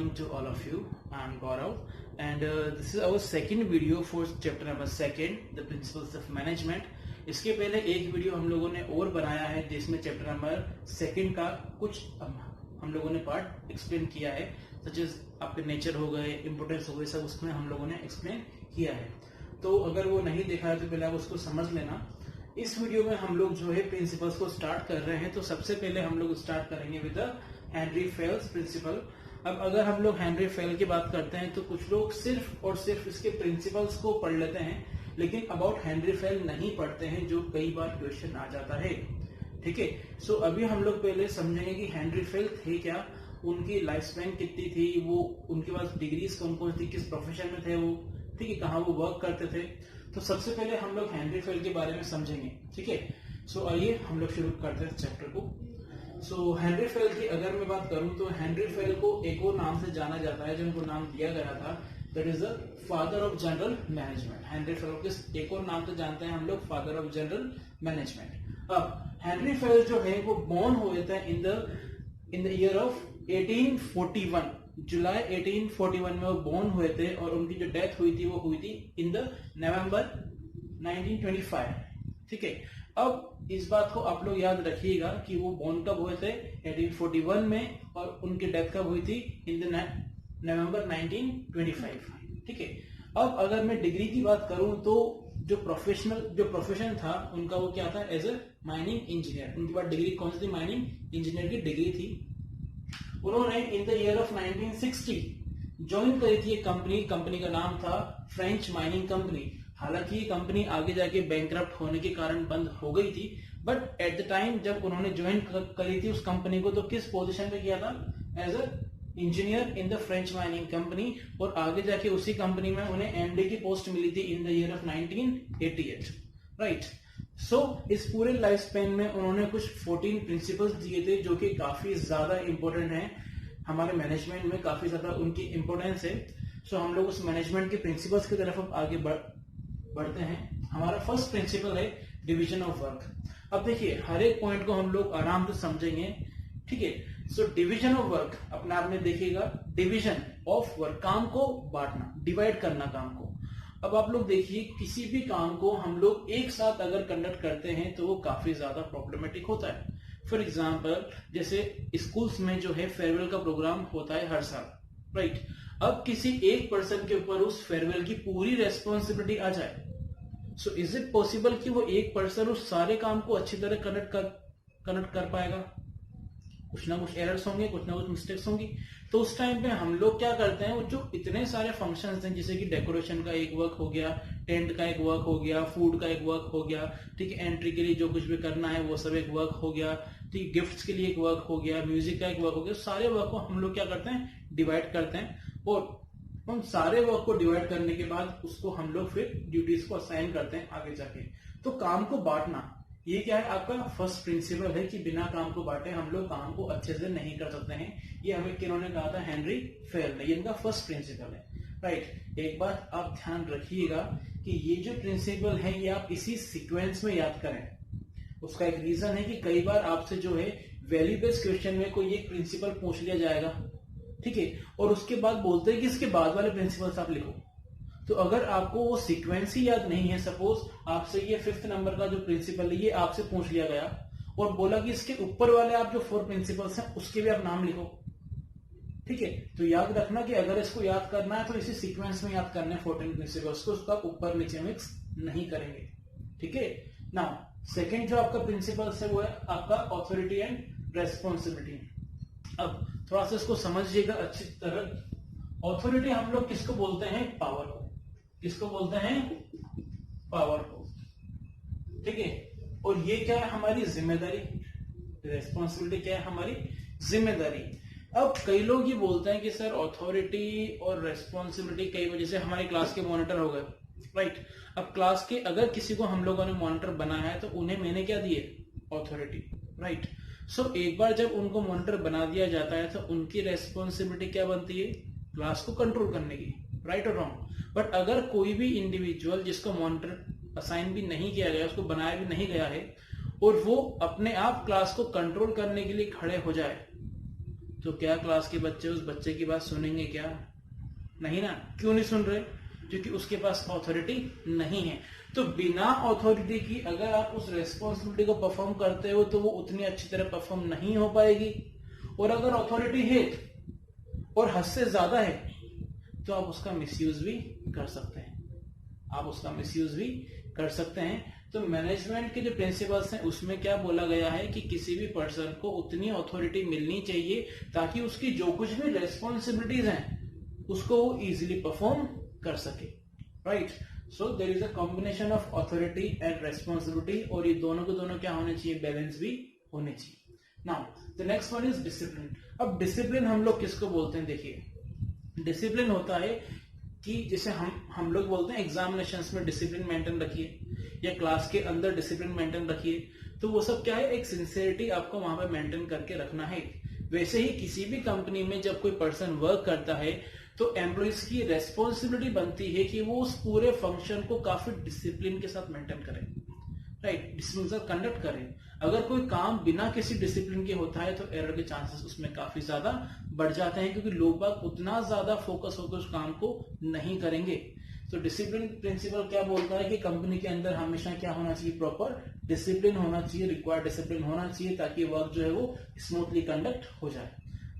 morning to all of you. I'm Gaurav, and this is our second video for chapter number 2, the principles of management. इसके पहले एक video हम लोगों ने और बनाया है जिसमें चैप्टर नंबर 2 का कुछ हम लोगों ने पार्ट एक्सप्लेन किया है, सच एज आपके नेचर हो गए, इंपोर्टेंस हो गए, सब उसमें हम लोगों ने एक्सप्लेन किया है. तो अगर वो नहीं देखा है तो पहले आप उसको समझ लेना. इस वीडियो में हम लोग जो है प्रिंसिपल्स को स्टार्ट कर रहे हैं. तो सबसे पहले हम लोग स्टार्ट करेंगे with the Henri Fayol's principle. अब अगर हम लोग हेनरी फेल की बात करते हैं तो कुछ लोग सिर्फ और सिर्फ इसके प्रिंसिपल्स को पढ़ लेते हैं, लेकिन अबाउट हेनरी फेल नहीं पढ़ते हैं, जो कई बार क्वेश्चन आ जाता है. ठीक है, सो अभी हम लोग पहले समझेंगे कि हेनरी फेल थे क्या, उनकी लाइफ स्पैन कितनी थी, वो उनके पास डिग्रीज कौन कौन थी, किस प्रोफेशन में थे वो, ठीक है, कहाँ वो वर्क करते थे. तो सबसे पहले हम लोग हेनरी फेल के बारे में समझेंगे. ठीक है, सो आइए हम लोग शुरू करते हैं चैप्टर को. सो हेनरी फेल की अगर मैं बात करूं तो हेनरी फेल को एक और नाम से जाना जाता है, जो उनको नाम दिया गया था, that is the father of general management. Henry fail को किस एक और नाम से जानते हैं हम लोग, फादर ऑफ जनरल मैनेजमेंट. अब हेनरी फेल जो है वो बॉर्न हुए थे इन द ईयर ऑफ 1841. जुलाई 1841 में वो बॉर्न हुए थे और उनकी जो डेथ हुई थी वो हुई थी इन द नवंबर 1925. ठीक है, अब इस बात को आप लोग याद रखिएगा कि वो बॉर्न कब हुए थे, 1841 में, और उनकी डेथ कब हुई थी, इन द नवंबर 1925. ठीक है, अब अगर मैं डिग्री की बात करूं तो जो प्रोफेशन था उनका वो क्या था, एज ए माइनिंग इंजीनियर. उनके पास डिग्री कौन सी थी, माइनिंग इंजीनियर की डिग्री थी. उन्होंने इन द ईयर ऑफ 1960 ज्वाइन करी थी एक कंपनी का नाम था फ्रेंच माइनिंग कंपनी. हालांकि ये कंपनी आगे जाके बैंकरप्ट होने के कारण बंद हो गई थी, बट एट द टाइम जब उन्होंने ज्वाइन करी थी उस कंपनी को, तो किस पोजीशन पे किया था, as a engineer in the French mining company. और आगे जाके उसी कंपनी में उन्हें एमडी की पोस्ट मिली थी in the year of 1988. Right. So इस पूरे लाइफ स्पेन में उन्होंने कुछ 14 प्रिंसिपल्स दिए थे जो कि काफी ज्यादा इंपॉर्टेंट हैं हमारे मैनेजमेंट में, काफी ज्यादा उनकी इंपॉर्टेंस है. सो हम लोग उस मैनेजमेंट के प्रिंसिपल्स की तरफ अब आगे बढ़ते हैं. हमारा फर्स्ट प्रिंसिपल है डिवीजन ऑफ वर्क. अब देखिए हर एक पॉइंट को हम लोग आराम से समझेंगे. ठीक है, सो डिवीजन ऑफ वर्क अपने आप में देखिएगा, डिवीजन ऑफ वर्क, काम को बांटना, डिवाइड करना काम को. अब आप लोग देखिए किसी भी काम को हम लोग एक साथ अगर कंडक्ट करते हैं तो वो काफी ज्यादा प्रॉब्लमेटिक होता है. फॉर एग्जाम्पल जैसे स्कूल्स में जो है फेयरवेल का प्रोग्राम होता है हर साल. राइट. अब किसी एक पर्सन के ऊपर उस फेयरवेल की पूरी रेस्पॉन्सिबिलिटी आ जाए, सो इज इट पॉसिबल कि वो एक पर्सन उस सारे काम को अच्छी तरह कनेक्ट कर पाएगा? कुछ ना कुछ एरर्स होंगे, कुछ ना कुछ मिस्टेक्स होंगी. तो उस टाइम पे हम लोग क्या करते हैं, वो जो इतने सारे फंक्शंस हैं, जैसे कि डेकोरेशन का एक वर्क हो गया, टेंट का एक वर्क हो गया, फूड का एक वर्क हो गया, ठीक है, एंट्री के लिए जो कुछ भी करना है वो सब एक वर्क हो गया, ठीक, गिफ्ट्स के लिए एक वर्क हो गया, म्यूजिक का एक वर्क हो गया. सारे वर्क को हम लोग क्या करते हैं, डिवाइड करते हैं. और उन सारे वर्क को डिवाइड करने के बाद उसको हम लोग फिर ड्यूटीज को असाइन करते हैं आगे जाके. तो काम को बांटना, ये क्या है, आपका फर्स्ट प्रिंसिपल है कि बिना काम को बांटे हम लोग काम को अच्छे से नहीं कर सकते हैं. ये हमें किन्होंने कहा था, हेनरी फेल ने. ये इनका फर्स्ट प्रिंसिपल है. राइट. एक बात आप ध्यान रखिएगा कि ये जो प्रिंसिपल है ये आप इसी सीक्वेंस में याद करें. उसका एक रीजन है कि कई बार आपसे जो है वैल्यू बेस्ड क्वेश्चन में कोई एक प्रिंसिपल पूछ लिया जाएगा, ठीक है, और उसके बाद बोलते हैं कि इसके बाद वाले प्रिंसिपल्स आप लिखो. तो अगर आपको वो सीक्वेंस ही याद नहीं है, सपोज आपसे ये 5th नंबर का जो प्रिंसिपल है ये आपसे पूछ लिया गया और बोला कि इसके ऊपर वाले आप जो 4 प्रिंसिपल्स हैं उसके भी आप नाम लिखो. ठीक है, तो याद रखना कि अगर इसको याद करना है तो इसी सीक्वेंस में याद करना है 14 प्रिंसिपल्स को, उसका ऊपर नीचे मिक्स नहीं करेंगे. ठीक है. नाउ सेकेंड जो आपका प्रिंसिपल्स है वो है आपका ऑथोरिटी एंड रेस्पॉन्सिबिलिटी. अब थोड़ा सा इसको समझिएगा अच्छी तरह. ऑथोरिटी हम लोग किसको बोलते हैं, पावर को. किसको बोलते हैं, पावर को. ठीक है, और ये क्या है, हमारी जिम्मेदारी. रेस्पॉन्सिबिलिटी क्या है, हमारी जिम्मेदारी. अब कई लोग ये बोलते हैं कि सर ऑथोरिटी और रेस्पॉन्सिबिलिटी कई वजह से हमारी क्लास के मॉनिटर हो गए. राइट. अब क्लास के अगर किसी को हम लोगों ने मॉनिटर बनाया है तो उन्हें मैंने क्या दिए, अथॉरिटी. राइट. सो एक बार जब उनको मॉनिटर बना दिया जाता है तो उनकी रेस्पॉन्सिबिलिटी क्या बनती है, क्लास को कंट्रोल करने की. राइट और रॉन्ग. बट अगर कोई भी इंडिविजुअल जिसको मॉनिटर असाइन भी नहीं किया गया, उसको बनाया भी नहीं गया है, और वो अपने आप क्लास को कंट्रोल करने के लिए खड़े हो जाए, तो क्या क्लास के बच्चे उस बच्चे की बात सुनेंगे क्या? नहीं ना। क्यों नहीं सुन रहे? क्योंकि उसके पास अथॉरिटी नहीं है। तो बिना अथॉरिटी की अगर आप उस रेस्पॉन्सिबिलिटी को परफॉर्म करते हो तो वो उतनी अच्छी तरह परफॉर्म नहीं हो पाएगी। और अगर अथॉरिटी है और हद से ज्यादा है तो आप उसका मिसयूज भी कर सकते हैं। आप उसका मिसयूज भी कर सकते हैं। तो मैनेजमेंट के जो प्रिंसिपल्स हैं उसमें क्या बोला गया है कि किसी भी पर्सन को उतनी अथॉरिटी मिलनी चाहिए ताकि उसकी जो कुछ भी रेस्पॉन्सिबिलिटीज हैं उसको वो इजीली परफॉर्म कर सके, right. So there is a combination of authority and responsibility, और ये दोनों के दोनों क्या होने चाहिए? बैलेंस भी होने चाहिए। Now the next one is discipline. अब डिसिप्लिन हम लोग किसको बोलते हैं? देखिए, डिसिप्लिन होता है कि जैसे हम लोग बोलते हैं एग्जामिनेशंस में डिसिप्लिन मेंटेन रखिए या क्लास के अंदर डिसिप्लिन मेंटेन रखिए, तो वो सब क्या है? एक सिंसियरिटी आपको वहां पे मेंटेन करके रखना है। वैसे ही किसी भी कंपनी में जब कोई पर्सन वर्क करता है तो एम्प्लॉइज की रेस्पॉन्सिबिलिटी बनती है कि वो उस पूरे फंक्शन को काफी डिसिप्लिन के साथ मेंटेन करें, राइट, डिसिप्लिन से कंडक्ट करें। अगर कोई काम बिना किसी डिसिप्लिन के होता है तो एरर के चांसेस उसमें काफी ज्यादा बढ़ जाते हैं, क्योंकि लोग बाग उतना ज्यादा फोकस होकर उस काम को नहीं करेंगे। तो डिसिप्लिन प्रिंसिपल क्या बोलता है कि कंपनी के अंदर हमेशा क्या होना चाहिए? प्रॉपर डिसिप्लिन होना चाहिए, रिक्वायर्ड डिसिप्लिन होना चाहिए ताकि वर्क जो है वो स्मूथली कंडक्ट हो जाए,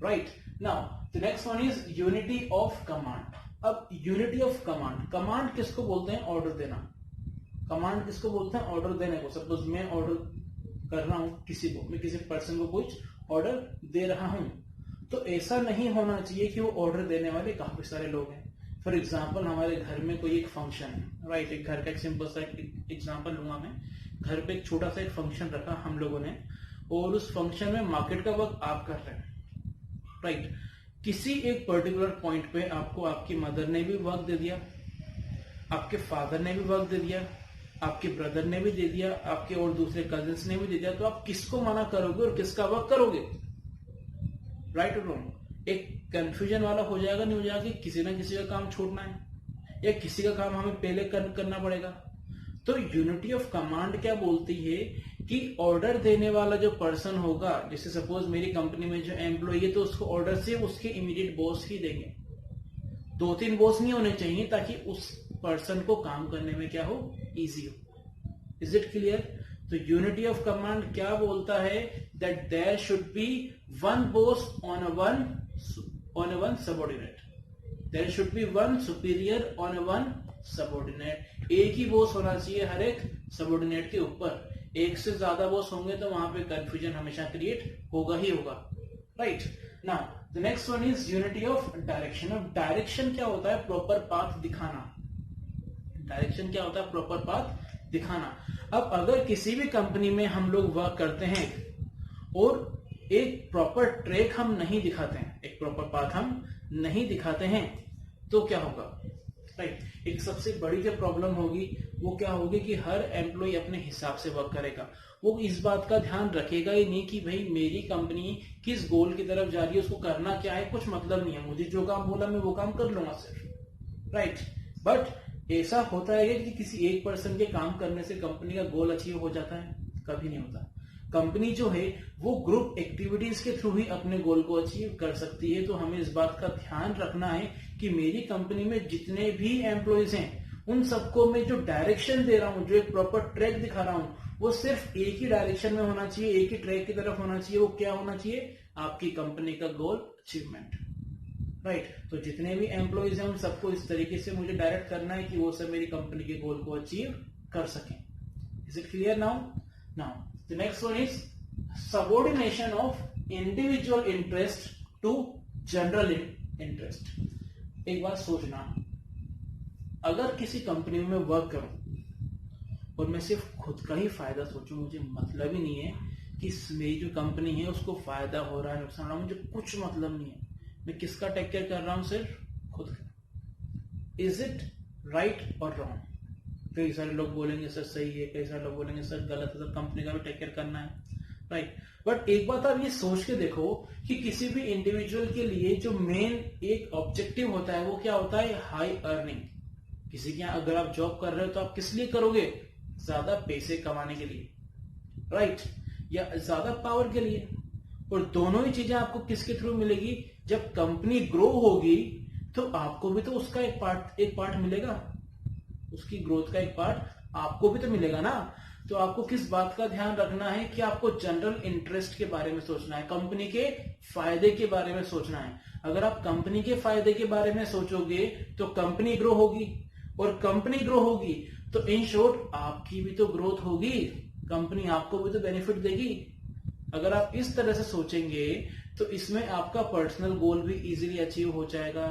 right. Now the next one is unity of command. अब यूनिटी ऑफ कमांड, कमांड किसको बोलते हैं? ऑर्डर देना। कमांड किसको बोलते हैं? ऑर्डर देने को। सपोज मैं ऑर्डर कर रहा हूं किसी को, मैं किसी पर्सन को कुछ ऑर्डर दे रहा हूं, तो ऐसा नहीं होना चाहिए कि वो ऑर्डर देने वाले काफी सारे लोग हैं। फॉर एग्जाम्पल, हमारे घर में कोई एक फंक्शन है, राइट, एक घर का एक सिंपल सा एग्जाम्पल लूंगा मैं। घर पे एक छोटा सा एक फंक्शन रखा हम लोगों ने, और उस फंक्शन में मार्केट का वर्क आप कर रहे हैं, राइट। किसी एक पर्टिकुलर पॉइंट पे आपको आपकी मदर ने भी वर्क दे दिया, आपके फादर ने भी वर्क दे दिया, आपके ब्रदर ने भी दे दिया, आपके और दूसरे कजिन्स ने भी दे दिया, तो आप किसको मना करोगे और किसका वर्क करोगे? राइट और रॉन्ग? एक कंफ्यूजन वाला हो जाएगा, नहीं हो जाएगा कि किसी ना किसी का काम छोड़ना है या किसी का काम हमें पहले करना पड़ेगा। तो यूनिटी ऑफ कमांड क्या बोलती है कि ऑर्डर देने वाला जो पर्सन होगा, जैसे सपोज मेरी कंपनी में जो एम्प्लॉय है तो उसको ऑर्डर सिर्फ उसके इमीडिएट बॉस ही देंगे, 2-3 बॉस नहीं होने चाहिए ताकि उस पर्सन को काम करने में क्या हो? इजी हो। Is it clear? तो यूनिटी ऑफ कमांड क्या बोलता है? That there should be one boss on a one subordinate, there should be one superior on a one subordinate. एक ही बॉस होना चाहिए हर एक सबऑर्डिनेट के ऊपर। एक से ज्यादा बॉस होंगे तो वहां पे कंफ्यूजन हमेशा क्रिएट होगा ही होगा, right. Now the next one is unity of direction. अब डायरेक्शन क्या होता है? प्रॉपर पाथ दिखाना। डायरेक्शन क्या होता है? प्रॉपर पाथ दिखाना। अब अगर किसी भी कंपनी में हम लोग वर्क करते हैं और एक प्रॉपर ट्रैक हम नहीं दिखाते हैं, एक प्रॉपर पाथ हम नहीं दिखाते हैं, तो क्या होगा? राइट, एक सबसे बड़ी जो प्रॉब्लम होगी वो क्या होगी कि हर एम्प्लॉय अपने हिसाब से वर्क करेगा। वो इस बात का ध्यान रखेगा ही नहीं कि भाई मेरी कंपनी किस गोल की तरफ जा रही है, उसको करना क्या है, कुछ मतलब नहीं है, मुझे जो काम बोला मैं वो काम कर लूंगा सिर्फ, राइट। बट ऐसा होता है कि किसी एक पर्सन के काम करने से कंपनी का गोल अचीव हो जाता है? कभी नहीं होता। कंपनी जो है वो ग्रुप एक्टिविटीज के थ्रू ही अपने गोल को अचीव कर सकती है। तो हमें इस बात का ध्यान रखना है कि मेरी कंपनी में जितने भी एम्प्लॉयज हैं उन सबको मैं जो डायरेक्शन दे रहा हूं, जो एक प्रॉपर ट्रैक दिखा रहा हूं, वो सिर्फ एक ही डायरेक्शन में होना चाहिए, एक ही ट्रैक की तरफ होना चाहिए। वो क्या होना चाहिए? आपकी कंपनी का गोल अचीवमेंट, राइट। तो जितने भी एम्प्लॉयज हैं उन सबको इस तरीके से मुझे डायरेक्ट करना है कि वो सब मेरी कंपनी के गोल को अचीव कर सकें। Is it clear now? Now the next one is subordination of individual interest to general interest. एक बात सोचना, अगर किसी कंपनी में वर्क करूं और मैं सिर्फ खुद का ही फायदा सोचूं, मुझे मतलब ही नहीं है कि मेरी जो कंपनी है उसको फायदा हो रहा है नुकसान हो रहा है, मुझे कुछ मतलब नहीं है, मैं किसका टेक केयर कर रहा हूं? सिर्फ खुद का। इज इट राइट और रॉन्ग? कई सारे लोग बोलेंगे सर सही है, कई सारे लोग बोलेंगे सर गलत है, सर कंपनी का भी टेक केयर करना है, राइट। बट एक बात आप ये सोच के देखो कि किसी भी इंडिविजुअल के लिए जो मेन एक ऑब्जेक्टिव होता है वो क्या होता है? High earning. किसी के यहां अगर आप जॉब कर रहे हो तो आप किस लिए करोगे? ज्यादा पैसे कमाने के लिए, राइट, या ज्यादा पावर के लिए। और दोनों ही चीजें आपको किसके थ्रू मिलेगी? जब कंपनी ग्रो होगी तो आपको भी तो उसका एक पार्ट मिलेगा, उसकी ग्रोथ का एक पार्ट आपको भी तो मिलेगा ना। तो आपको किस बात का ध्यान रखना है कि आपको जनरल इंटरेस्ट के बारे में सोचना है, कंपनी के फायदे के बारे में सोचना है। अगर आप कंपनी के फायदे के बारे में सोचोगे तो कंपनी ग्रो होगी, और कंपनी ग्रो होगी तो इन शॉर्ट आपकी भी तो ग्रोथ होगी, कंपनी आपको भी तो बेनिफिट देगी। अगर आप इस तरह से सोचेंगे तो इसमें आपका पर्सनल गोल भी इजीली अचीव हो जाएगा।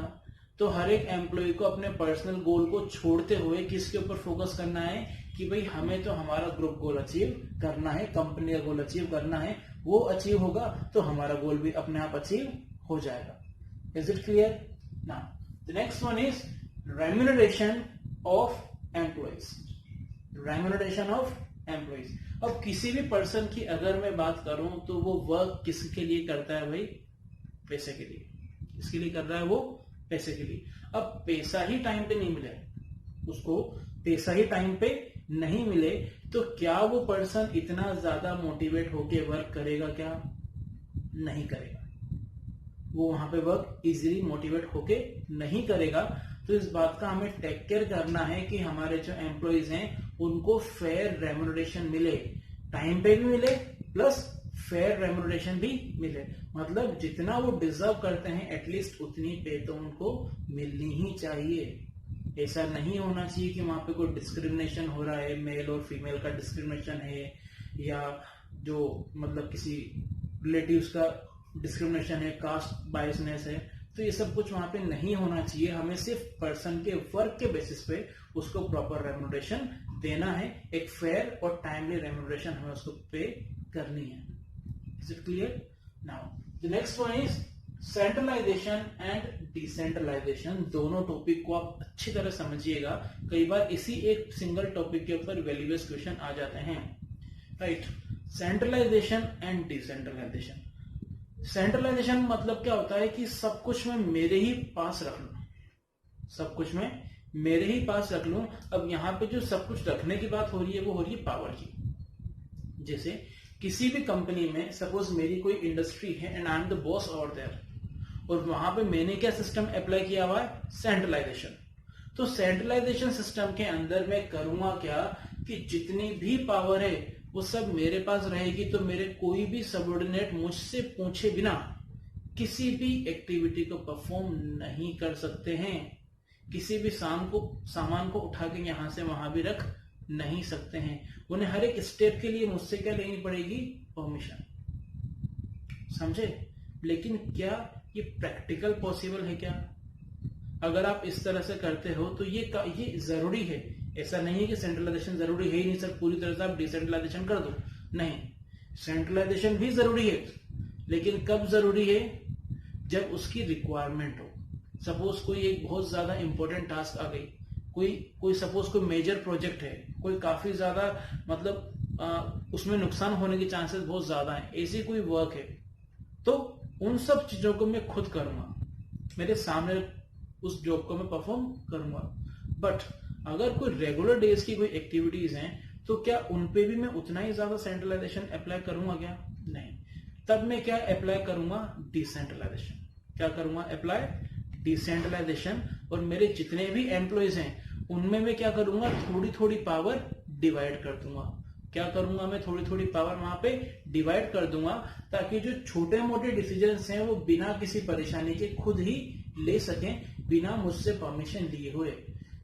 तो हर एक एम्प्लॉय को अपने पर्सनल गोल को छोड़ते हुए किसके ऊपर फोकस करना है कि भाई हमें तो हमारा ग्रुप गोल अचीव करना है, कंपनी का गोल अचीव करना है। वो अचीव होगा तो हमारा गोल भी अपने आप अचीव हो जाएगा। Is it clear? Now the next one is remuneration of employees. Remuneration of employees. अब किसी भी पर्सन की अगर मैं बात करूं तो वो वर्क किसके लिए करता है भाई? पैसे के लिए। किसके लिए कर रहा है वो? पैसे के लिए। अब पैसा ही टाइम पे नहीं मिले उसको, पैसा ही टाइम पे नहीं मिले तो क्या वो पर्सन इतना ज्यादा मोटिवेट होके वर्क करेगा? क्या नहीं करेगा। वो वहां पे वर्क इजीली मोटिवेट होके नहीं करेगा। तो इस बात का हमें टेक केयर करना है कि हमारे जो एम्प्लॉइज हैं उनको फेयर रेम्यूनरेशन मिले, टाइम पे भी मिले प्लस फेयर रेम्यूनरेशन भी मिले। मतलब जितना वो डिजर्व करते हैं एटलीस्ट उतनी पे तो उनको मिलनी ही चाहिए। ऐसा नहीं होना चाहिए कि वहां पे कोई डिस्क्रिमिनेशन हो रहा है, मेल और फीमेल का डिस्क्रिमिनेशन है, या जो मतलब किसी रिलेटिव्स का डिस्क्रिमिनेशन है, कास्ट बायसनेस है। तो ये सब कुछ वहां पे नहीं होना चाहिए। हमें सिर्फ पर्सन के वर्क के बेसिस पे उसको प्रॉपर रेम्यूनरेशन देना है, एक फेयर और टाइमली रेम्यूनरेशन हमें उसको पे करनी है। Is it clear? Now the next one is centralisation and decentralisation. दोनों टॉपिक को आप अच्छी तरह समझिएगा, कई बार इसी एक सिंगल टॉपिक के ऊपर वैल्यूएस क्वेश्चन आ जाते हैं। Right, centralisation and decentralisation. Centralisation मतलब क्या होता है कि सब कुछ मैं मेरे ही पास रख लूं, सब कुछ मैं मेरे ही पास रख लूं। अब यहां पे जो सब कुछ रखने की बात हो रही है वो हो रही है पावर की। जैसे किसी भी कंपनी में सपोज मेरी कोई इंडस्ट्री है and I am the boss over there, और वहां पे मैंने क्या सिस्टम अप्लाई किया हुआ है? सेंट्रलाइजेशन। तो सेंट्रलाइजेशन सिस्टम के अंदर मैं करूंगा क्या कि जितनी भी पावर है वो सब मेरे पास रहेगी। तो मेरे कोई भी सबऑर्डिनेट मुझसे पूछे बिना किसी भी एक्टिविटी को परफॉर्म नहीं कर सकते हैं। किसी भी सामान को उठा के यहां से वहां भी रख नहीं सकते हैं। उन्हें हर एक स्टेप के लिए मुझसे क्या लेनी पड़ेगी? परमिशन। समझे? लेकिन क्या ये प्रैक्टिकल पॉसिबल है क्या? अगर आप इस तरह से करते हो तो ये जरूरी है। ऐसा नहीं है कि सेंट्रलाइजेशन जरूरी है ही नहीं सर, पूरी तरह से आप डिसेंट्रलाइजेशन कर दो। नहीं, सेंट्रलाइजेशन भी जरूरी है, लेकिन कब जरूरी है? जब उसकी रिक्वायरमेंट हो। सपोज कोई एक बहुत ज्यादा इंपॉर्टेंट टास्क आ गई, कोई सपोज कोई मेजर प्रोजेक्ट है, कोई काफी ज्यादा मतलब उसमें नुकसान होने के चांसेस बहुत ज्यादा है, ऐसी कोई वर्क है, तो उन सब चीजों को मैं खुद करूंगा, मेरे सामने उस जॉब को मैं परफॉर्म करूंगा। बट अगर कोई रेगुलर डेज की कोई एक्टिविटीज हैं तो क्या उनपे भी मैं उतना ही ज्यादा सेंट्रलाइजेशन अप्लाई करूंगा क्या? नहीं। तब मैं क्या अप्लाई करूंगा? डिसेंट्रलाइजेशन। क्या करूंगा? Apply decentralisation. और मेरे जितने भी एम्प्लॉइज हैं उनमें मैं क्या करूंगा? थोड़ी थोड़ी पावर डिवाइड कर दूंगा। क्या करूंगा? मैं थोड़ी थोड़ी पावर वहां पे डिवाइड कर दूंगा, ताकि जो छोटे मोटे डिसीजंस हैं वो बिना किसी परेशानी के खुद ही ले सकें, बिना मुझसे परमिशन लिए हुए।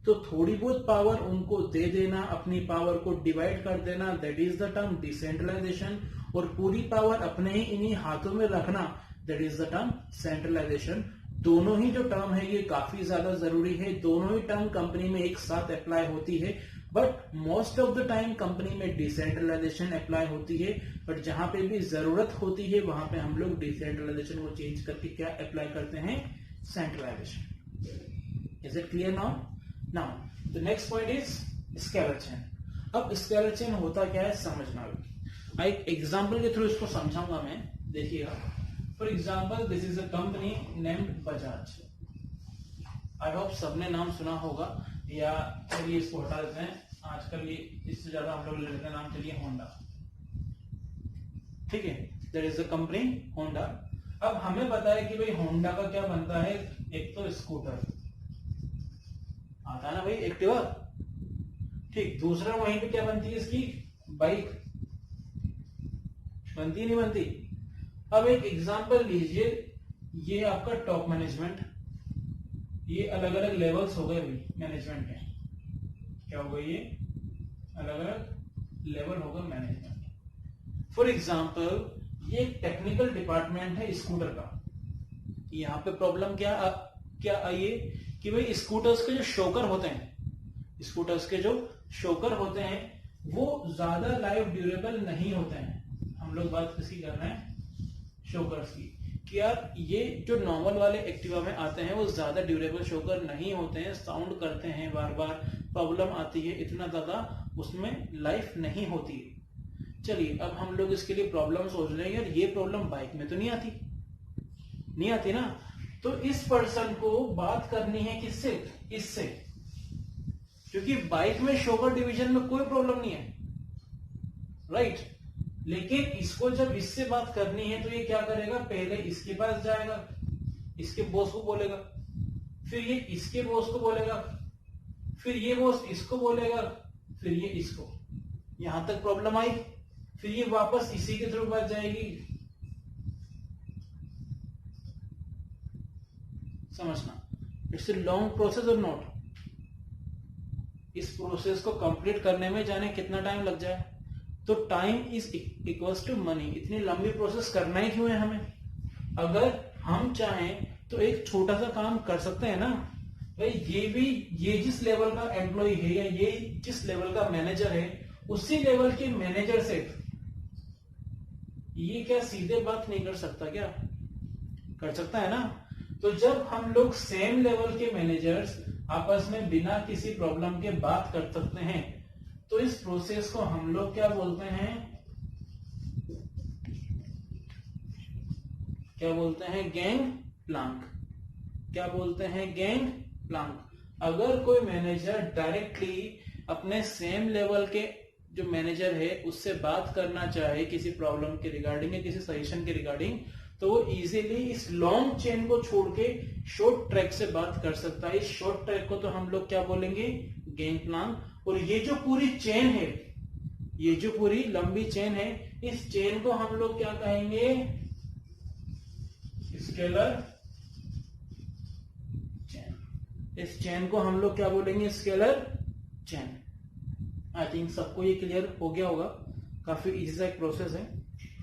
तो थोड़ी बहुत पावर उनको दे देना, अपनी पावर को डिवाइड कर देना, that is the term decentralisation. और पूरी पावर अपने ही इन्हीं हाथों में रखना, that is the term centralisation. दोनों ही जो टर्म है ये काफी ज्यादा जरूरी है। दोनों ही टर्म कंपनी में एक साथ अप्लाई होती है, but most of the time company में डिसेंट्रलाइजेशन अप्लाई होती है। बट जहां पे भी जरूरत होती है वहां पे हम लोग डिसेंट्रलाइजेशन को चेंज करके क्या अप्लाई करते हैं? Centralisation. Is it clear now? Now the next point is scalar chain. अब स्केलर चेन होता क्या है समझना। एक एग्जांपल के थ्रू इसको समझाऊंगा मैं, देखिएगा। For example this is a company named Bajaj. I hope सबने नाम सुना होगा, या चलिए इसको हटा देते हैं, आजकल ये इससे ज्यादा हम लोग ले लेते हैं नाम, चलिए होंडा। ठीक है, that is the company Honda. अब हमें पता है कि भाई होंडा का क्या बनता है, एक तो स्कूटर आता है ना भाई, एक्टिवा, ठीक। दूसरा वहीं पे क्या बनती है इसकी, बाइक बनती नहीं बनती। अब एक एग्जांपल लीजिए, ये आपका टॉप मैनेजमेंट, ये अलग अलग लेवल्स हो गए मैनेजमेंट के, क्या हो गए ये अलग अलग लेवल हो गए मैनेजमेंट। फॉर एग्जांपल ये एक टेक्निकल डिपार्टमेंट है स्कूटर का। यहाँ पे प्रॉब्लम क्या आई है कि भाई स्कूटर्स के जो शोकर होते हैं, स्कूटर्स के जो शोकर होते हैं वो ज्यादा लाइफ ड्यूरेबल नहीं होते हैं। हम लोग बात किसकी कर रहे हैं, शोकर्स की, कि यार ये जो नॉर्मल वाले एक्टिवा में आते हैं वो ज्यादा ड्यूरेबल शोकर नहीं होते हैं, साउंड करते हैं, बार बार प्रॉब्लम आती है, इतना ज्यादा उसमें लाइफ नहीं होती है। चलिए अब हम लोग इसके लिए प्रॉब्लम सोच रहे हैं, यार ये प्रॉब्लम बाइक में तो नहीं आती ना। तो इस पर्सन को बात करनी है किससे, इससे, क्योंकि बाइक में शोकर डिवीजन में कोई प्रॉब्लम नहीं है, राइट। लेकिन इसको जब इससे बात करनी है तो ये क्या करेगा, पहले इसके पास जाएगा, इसके बॉस को बोलेगा, फिर ये इसके बॉस को बोलेगा, फिर ये बॉस इसको बोलेगा, फिर ये इसको, यहां तक प्रॉब्लम आई, फिर ये वापस इसी के थ्रू बात जाएगी। समझना, इट्स ए लॉन्ग प्रोसेस और नॉट। इस प्रोसेस को कंप्लीट करने में जाने कितना टाइम लग जाए, तो time is equals to money. इतनी लंबी प्रोसेस करना ही क्यों है हमें, अगर हम चाहें तो एक छोटा सा काम कर सकते हैं ना भाई। ये जिस लेवल का एम्प्लॉय है या ये जिस लेवल का मैनेजर है, उसी लेवल के मैनेजर से ये क्या सीधे बात नहीं कर सकता, क्या कर सकता है ना। तो जब हम लोग सेम लेवल के मैनेजर्स आपस में बिना किसी प्रॉब्लम के बात कर सकते हैं, तो इस प्रोसेस को हम लोग क्या बोलते हैं, गैंग प्लांक। क्या बोलते हैं, गैंग प्लांक। अगर कोई मैनेजर डायरेक्टली अपने सेम लेवल के जो मैनेजर है उससे बात करना चाहे किसी प्रॉब्लम के रिगार्डिंग या किसी सजेशन के रिगार्डिंग, तो वो इजीली इस लॉन्ग चेन को छोड़ के शॉर्ट ट्रैक से बात कर सकता है। इस शॉर्ट ट्रैक को तो हम लोग क्या बोलेंगे, गेम प्लान। और ये जो पूरी चेन है, ये जो पूरी लंबी चेन है, इस चेन को हम लोग क्या कहेंगे, स्केलर चेन। इस चेन को हम लोग क्या बोलेंगे, स्केलर चेन। आई थिंक सबको ये क्लियर हो गया होगा, काफी इजी सा एक प्रोसेस है,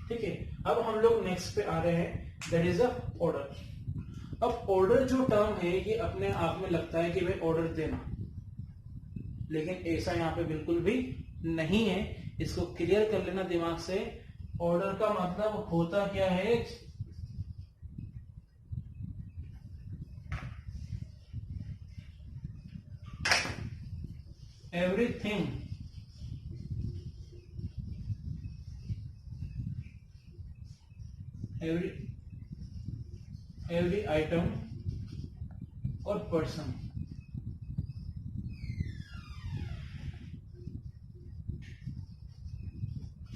ठीक है। अब हम लोग नेक्स्ट पे आ रहे हैं, दैट इज अ ऑर्डर। अब ऑर्डर जो टर्म है ये अपने आप में लगता है कि भाई ऑर्डर देना, लेकिन ऐसा यहां पे बिल्कुल भी नहीं है। इसको क्लियर कर लेना दिमाग से। ऑर्डर का मतलब होता क्या है, everything, every item or person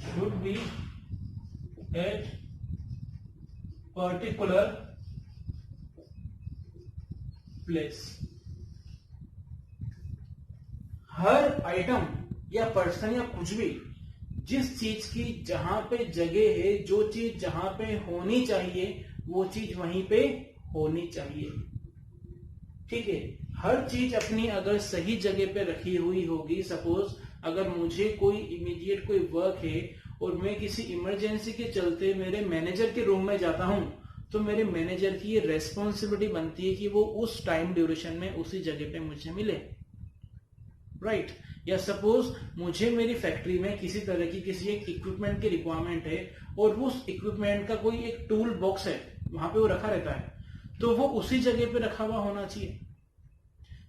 should be at particular place। Her item या पर्सन या कुछ भी जिस चीज की जहां पे जगह है, जो चीज जहां पे होनी चाहिए वो चीज वहीं पे होनी चाहिए, ठीक है। हर चीज अपनी अगर सही जगह पे रखी हुई होगी, सपोज अगर मुझे कोई इमीडिएट कोई वर्क है और मैं किसी इमरजेंसी के चलते मेरे मैनेजर के रूम में जाता हूं, तो मेरे मैनेजर की ये रेस्पॉन्सिबिलिटी बनती है कि वो उस टाइम ड्यूरेशन में उसी जगह पे मुझे मिले, राइट। या सपोज मुझे मेरी फैक्ट्री में किसी तरह की किसी एक इक्विपमेंट की रिक्वायरमेंट है और उस इक्विपमेंट का कोई एक टूल बॉक्स है, वहां पे वो रखा रहता है, तो वो उसी जगह पे रखा हुआ होना चाहिए।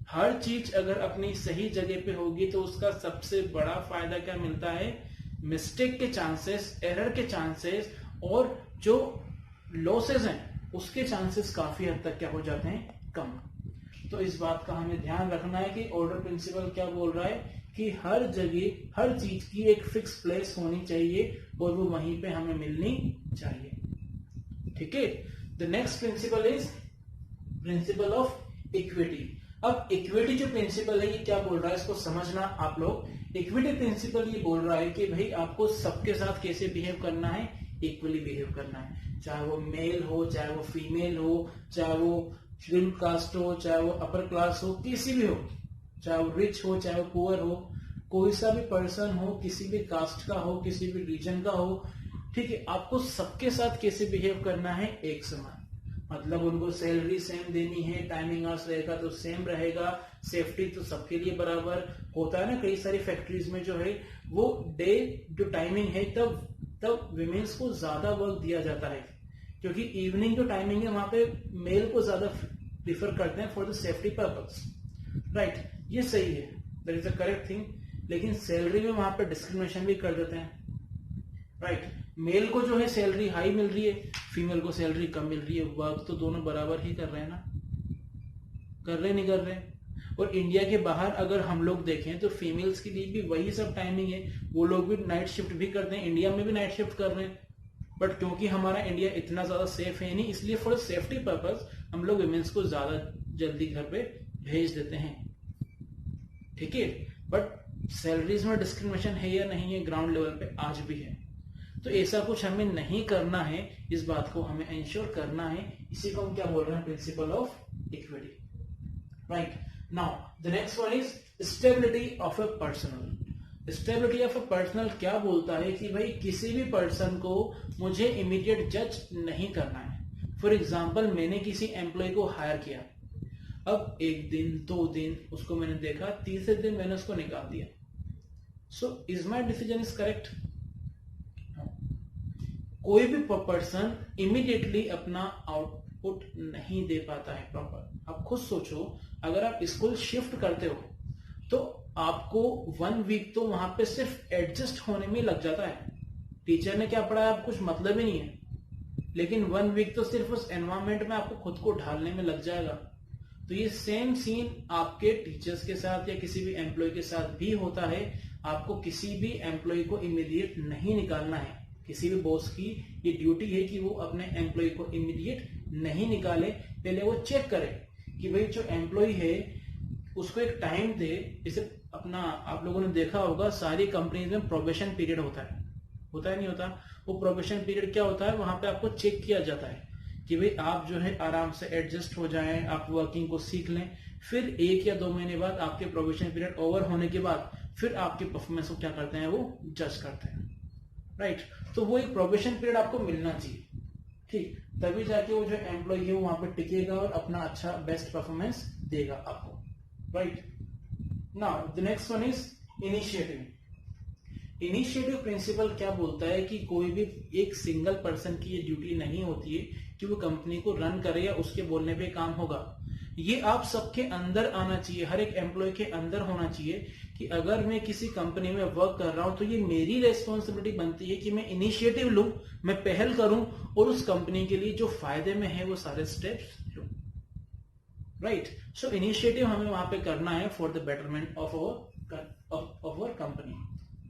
हर चीज अगर अपनी सही जगह पे होगी तो उसका सबसे बड़ा फायदा क्या मिलता है, मिस्टेक के चांसेस, एरर के चांसेस और जो लॉसेस हैं उसके चांसेस काफी हद तक क्या हो जाते हैं, कम। तो इस बात का हमें ध्यान रखना है कि ऑर्डर प्रिंसिपल क्या बोल रहा है कि हर जगह हर चीज की एक फिक्स प्लेस होनी चाहिए और वो वहीं पे हमें मिलनी चाहिए। ठीक है। The next principle is principle of equity. अब इक्विटी जो प्रिंसिपल है ये क्या बोल रहा है, इसको समझना आप लोग। इक्विटी प्रिंसिपल ये बोल रहा है कि भाई आपको सबके साथ कैसे बिहेव करना है, इक्वली बिहेव करना है। चाहे वो मेल हो, चाहे वो फीमेल हो, चाहे वो मिडिल कास्ट हो, चाहे वो अपर क्लास हो, किसी भी हो, चाहे वो रिच हो, चाहे वो पुअर हो, कोई सा भी पर्सन हो, किसी भी कास्ट का हो, किसी भी रीजन का हो, ठीक है। आपको सबके साथ कैसे बिहेव करना है, एक समान। मतलब उनको सैलरी सेम देनी है, टाइमिंग आवर्स रहेगा तो सेम रहेगा, सेफ्टी तो सबके लिए बराबर होता है ना। कई सारी फैक्ट्रीज में जो है वो डे जो टाइमिंग है तब विमेन्स को ज्यादा वर्क दिया जाता है, क्योंकि इवनिंग जो टाइमिंग है वहां पे मेल को ज्यादा प्रीफर करते हैं for the safety purpose, right. ये सही है, that is the correct thing. लेकिन सैलरी में वहां पे डिस्क्रिमिनेशन भी कर देते हैं, राइट। मेल को जो है सैलरी हाई मिल रही है, फीमेल को सैलरी कम मिल रही है, वर्क तो दोनों बराबर ही कर रहे हैं ना, कर रहे नहीं कर रहे। और इंडिया के बाहर अगर हम लोग देखें तो फीमेल्स के लिए भी वही सब टाइमिंग है, वो लोग भी नाइट शिफ्ट भी करते हैं, इंडिया में भी नाइट शिफ्ट कर रहे हैं। बट क्योंकि हमारा इंडिया इतना ज्यादा सेफ है नहीं, इसलिए फॉर सेफ्टी पर्पस हम लोग वुमेन्स को ज्यादा जल्दी घर पे भेज देते हैं, ठीक है। बट सैलरीज में डिस्क्रिमिनेशन है या नहीं है, ग्राउंड लेवल पे आज भी है। तो ऐसा कुछ हमें नहीं करना है, इस बात को हमें इंश्योर करना है। इसी को हम क्या बोल रहे हैं, principle of equity, right. Now the next one is stability of A personal. Stability of A personal क्या बोलता है कि भाई किसी भी पर्सन को मुझे इमीडिएट जज नहीं करना है। फॉर एग्जाम्पल मैंने किसी एम्प्लॉय को हायर किया, अब एक दिन दो दिन उसको मैंने देखा, तीसरे दिन मैंने उसको निकाल दिया। So is my decision is correct? कोई भी पर्सन इमीडिएटली अपना आउटपुट नहीं दे पाता है प्रॉपर। आप खुद सोचो, अगर आप स्कूल शिफ्ट करते हो तो आपको 1 वीक तो वहां पे सिर्फ एडजस्ट होने में लग जाता है। टीचर ने क्या पढ़ाया आप कुछ मतलब ही नहीं है, लेकिन 1 वीक तो सिर्फ उस एनवायरमेंट में आपको खुद को ढालने में लग जाएगा। तो ये सेम सीन आपके टीचर्स के साथ या किसी भी एम्प्लॉय के साथ भी होता है। आपको किसी भी एम्प्लॉय को इमीडिएट नहीं निकालना है। किसी भी बॉस की ये ड्यूटी है कि वो अपने एम्प्लॉय को इमीडिएट नहीं निकाले, पहले वो चेक करे कि भाई जो एम्प्लॉय है उसको एक टाइम दे। जैसे अपना आप लोगों ने देखा होगा सारी कंपनीज में प्रोबेशन पीरियड होता है नहीं होता? वो प्रोबेशन पीरियड क्या होता है, वहां पे आपको चेक किया जाता है कि भाई आप जो है आराम से एडजस्ट हो जाएं, आप वर्किंग को सीख लें। फिर 1 या 2 महीने बाद आपके प्रोबेशन पीरियड ओवर होने के बाद फिर आपके परफॉर्मेंस को क्या करते हैं, वो जज करते हैं, राइट। तो वो एक प्रोबेशन पीरियड आपको मिलना चाहिए, ठीक, तभी जाके वो जो एम्प्लॉय है वो वहां पे टिकेगा और अपना अच्छा बेस्ट परफॉर्मेंस देगा आपको, right. Now the next one is initiative. Initiative principle क्या बोलता है कि कोई भी एक सिंगल पर्सन की ये ड्यूटी नहीं होती है कि वो कंपनी को रन करे या उसके बोलने पे काम होगा। ये आप सबके अंदर आना चाहिए, हर एक एम्प्लॉय के अंदर होना चाहिए कि अगर मैं किसी कंपनी में वर्क कर रहा हूं तो ये मेरी रेस्पॉन्सिबिलिटी बनती है कि मैं इनिशिएटिव लूं, मैं पहल करूं और उस कंपनी के लिए जो फायदे में है वो सारे स्टेप्स लूं, राइट। सो इनिशिएटिव हमें वहां पे करना है for the betterment of our company,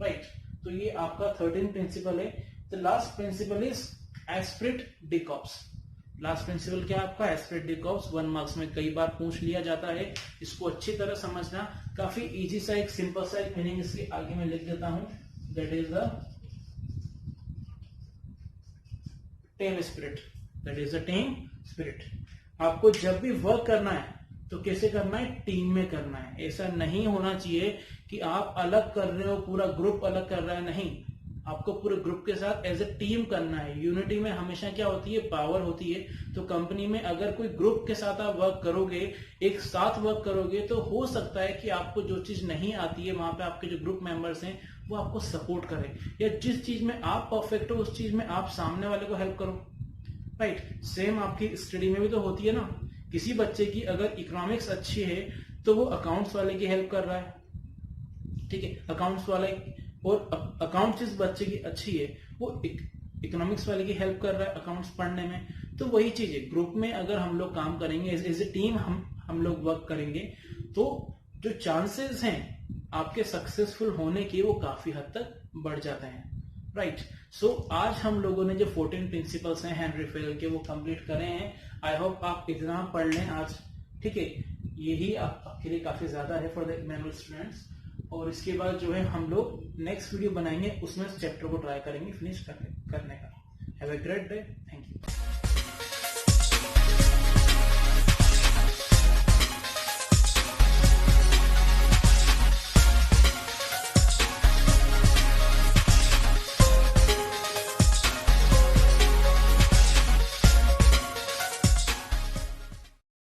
right. तो ये आपका 13 प्रिंसिपल है। The last principle is esprit de corps. Last principle क्या आपका, एस्पिरिट डी कॉर्प्स। 1 मार्क्स में कई बार पूछ लिया जाता है, इसको अच्छी तरह समझना। काफी इजी सा एक सिंपल सा एक मीनिंग इसके आगे मैं लिख देता हूं, that is the team spirit. That is the team spirit. आपको जब भी वर्क करना है तो कैसे करना है, टीम में करना है। ऐसा नहीं होना चाहिए कि आप अलग कर रहे हो, पूरा ग्रुप अलग कर रहा है, नहीं। आपको पूरे ग्रुप के साथ एज ए टीम करना है। यूनिटी में हमेशा क्या होती है, पावर होती है। तो कंपनी में अगर कोई ग्रुप के साथ आप वर्क करोगे, एक साथ वर्क करोगे, तो हो सकता है कि आपको जो चीज नहीं आती है वहां पे आपके जो ग्रुप मेंबर्स हैं वो आपको सपोर्ट करें, या जिस चीज में आप परफेक्ट हो उस चीज में आप सामने वाले को हेल्प करो, राइट। सेम आपकी स्टडी में भी तो होती है ना। किसी बच्चे की अगर इकोनॉमिक्स अच्छी है तो वो अकाउंट्स वाले की हेल्प कर रहा है, ठीक है। अकाउंट्स वाले और अकाउंट्स जिस बच्चे की अच्छी है वो इकोनॉमिक्स वाले की हेल्प कर रहा है अकाउंट्स पढ़ने में। तो वही चीज है, ग्रुप में अगर हम लोग काम करेंगे, एज ए टीम हम लोग वर्क करेंगे, तो जो चांसेस हैं आपके सक्सेसफुल होने के वो काफी हद तक बढ़ जाते हैं। राइट, सो आज हम लोगों ने जो 14 प्रिंसिपल्स हैं हेनरी फेल के वो कंप्लीट करे हैं। आई होप आप इतना पढ़ लें आज, ठीक है। यही आपके लिए काफी ज्यादा है फॉर द मैनुअल स्टूडेंट्स। और इसके बाद जो है हम लोग नेक्स्ट वीडियो बनाएंगे, उसमें चैप्टर को ट्राई करेंगे फिनिश करने का। Have a great day, thank you.